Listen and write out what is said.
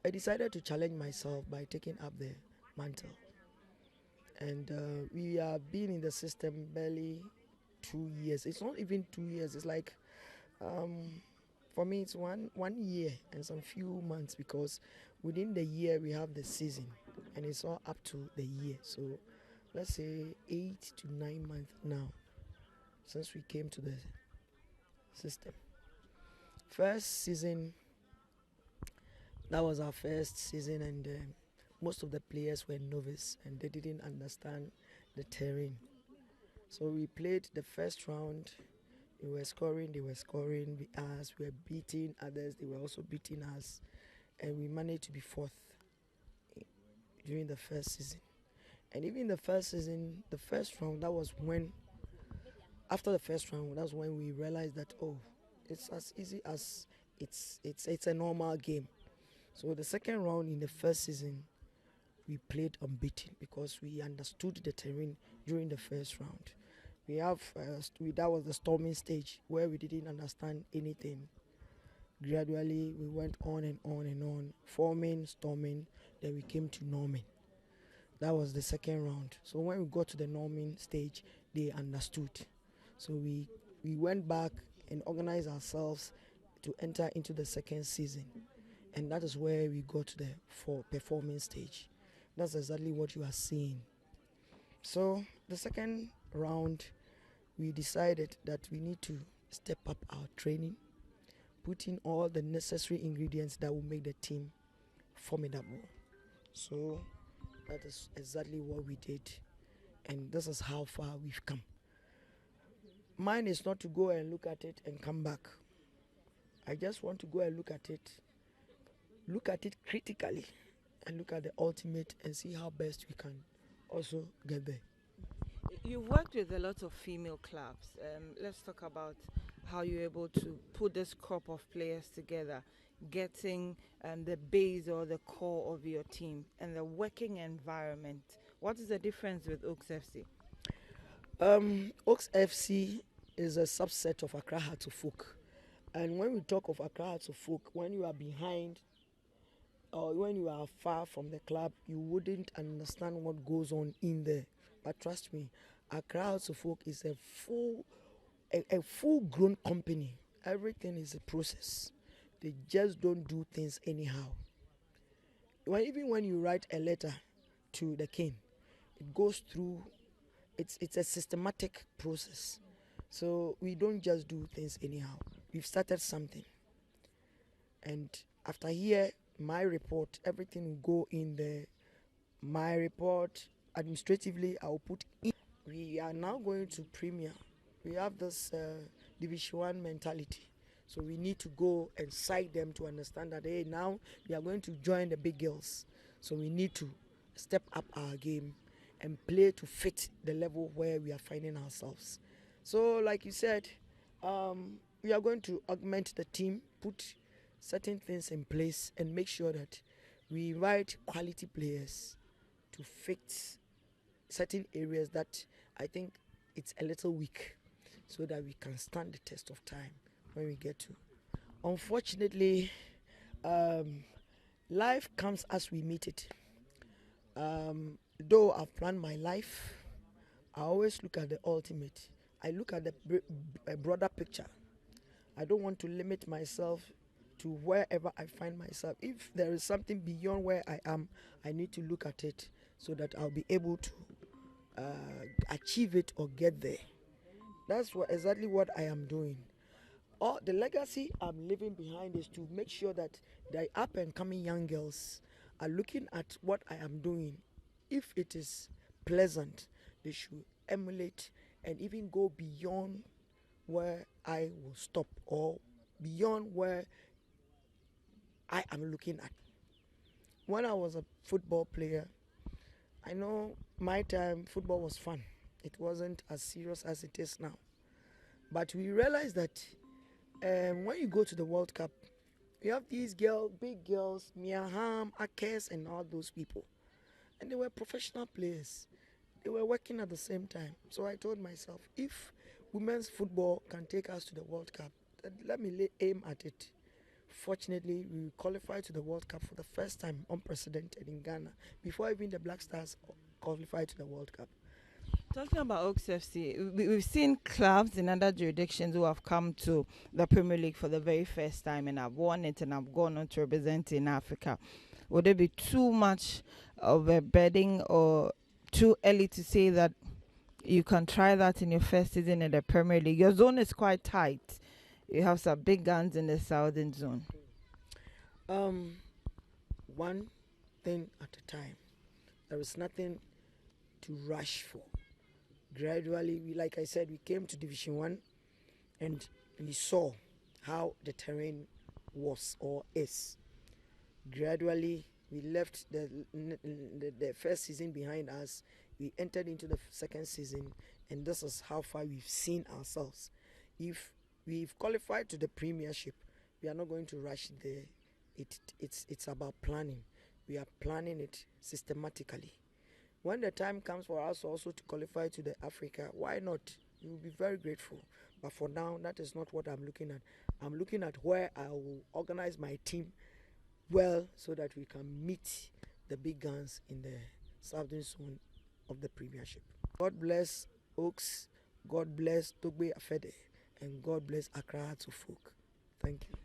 I decided to challenge myself by taking up the mantle. And we have been in the system barely 2 years. It's not even 2 years. It's like, for me, it's one year and some few months, because within the year we have the season, and it's all up to the year. So let's say 8 to 9 months now since we came to the system. First season, that was our first season, and most of the players were novice and they didn't understand the terrain. So we played the first round. They were scoring, us, we were beating others, they were also beating us, and we managed to be fourth during the first season. And even the first season, the first round, that was when, after the first round, that's when we realized that, oh, it's as easy as it's a normal game. So the second round in the first season, we played unbeaten because we understood the terrain during the first round. We have that was the storming stage where we didn't understand anything. Gradually, we went on and on and on, forming, storming. Then we came to norming. That was the second round. So when we got to the norming stage, they understood. So we went back and organized ourselves to enter into the second season, and that is where we got to the performing stage. That's exactly what you are seeing. So the second round, we decided that we need to step up our training, put in all the necessary ingredients that will make the team formidable. So that is exactly what we did, and this is how far we've come. Mine is not to go and look at it and come back. I just want to go and look at it critically, and look at the ultimate and see how best we can also get there. You've worked with a lot of female clubs. Let's talk about how you're able to put this crop of players together, getting the base or the core of your team and the working environment. What is the difference with Oaks FC? Oaks FC is a subset of Accra Hearts of Folk. And when we talk of Accra Hearts of Folk, when you are behind or when you are far from the club, you wouldn't understand what goes on in there. But trust me, Accra Hearts of Folk is a full-grown company. Everything is a process. They just don't do things anyhow. Even when you write a letter to the king, it goes through. It's a systematic process. So we don't just do things anyhow. We've started something, and after here, my report, everything will go in the my report. Administratively, I will put in. We are now going to Premier. We have this Division 1 mentality. So we need to go and cite them to understand that, hey, now we are going to join the big girls. So we need to step up our game and play to fit the level where we are finding ourselves. So like you said, we are going to augment the team, put certain things in place, and make sure that we invite quality players to fix certain areas that I think it's a little weak, so that we can stand the test of time when we get to. Unfortunately, life comes as we meet it. Though I've planned my life, I always look at the ultimate. I look at the broader picture. I don't want to limit myself to wherever I find myself. If there is something beyond where I am, I need to look at it so that I'll be able to achieve it or get there. That's exactly what I am doing. All the legacy I'm leaving behind is to make sure that the up and coming young girls are looking at what I am doing. If it is pleasant, they should emulate and even go beyond where I will stop, or beyond where I am looking at. When I was a football player, I know my time football was fun. It wasn't as serious as it is now. But we realized that when you go to the World Cup, you have these big girls, Mia Hamm, Akes, and all those people. And they were professional players. They were working at the same time. So I told myself, if women's football can take us to the World Cup, then let me aim at it. fortunately, we qualified to the World Cup for the first time, unprecedented in Ghana, before even the Black Stars qualified to the World Cup. Talking about Oaks FC, we've seen clubs in other jurisdictions who have come to the Premier League for the very first time and have won it and have gone on to represent in Africa. Would it be too much of a betting or too early to say that you can try that in your first season in the Premier League? Your zone is quite tight. You have some big guns in the southern zone. One thing at a time. There is nothing to rush for. Gradually, like I said, we came to Division 1 and we saw how the terrain was or is. Gradually, we left the first season behind us. We entered into the second season, and this is how far we've seen ourselves. If we've qualified to the Premiership, we are not going to rush there. It's about planning. We are planning it systematically. When the time comes for us also to qualify to the Africa, why not? We will be very grateful. But for now, that is not what I'm looking at. I'm looking at where I will organize my team well so that we can meet the big guns in the southern zone of the Premiership. God bless Oaks, God bless Togbe Afede, and God bless Accra to folk. Thank you.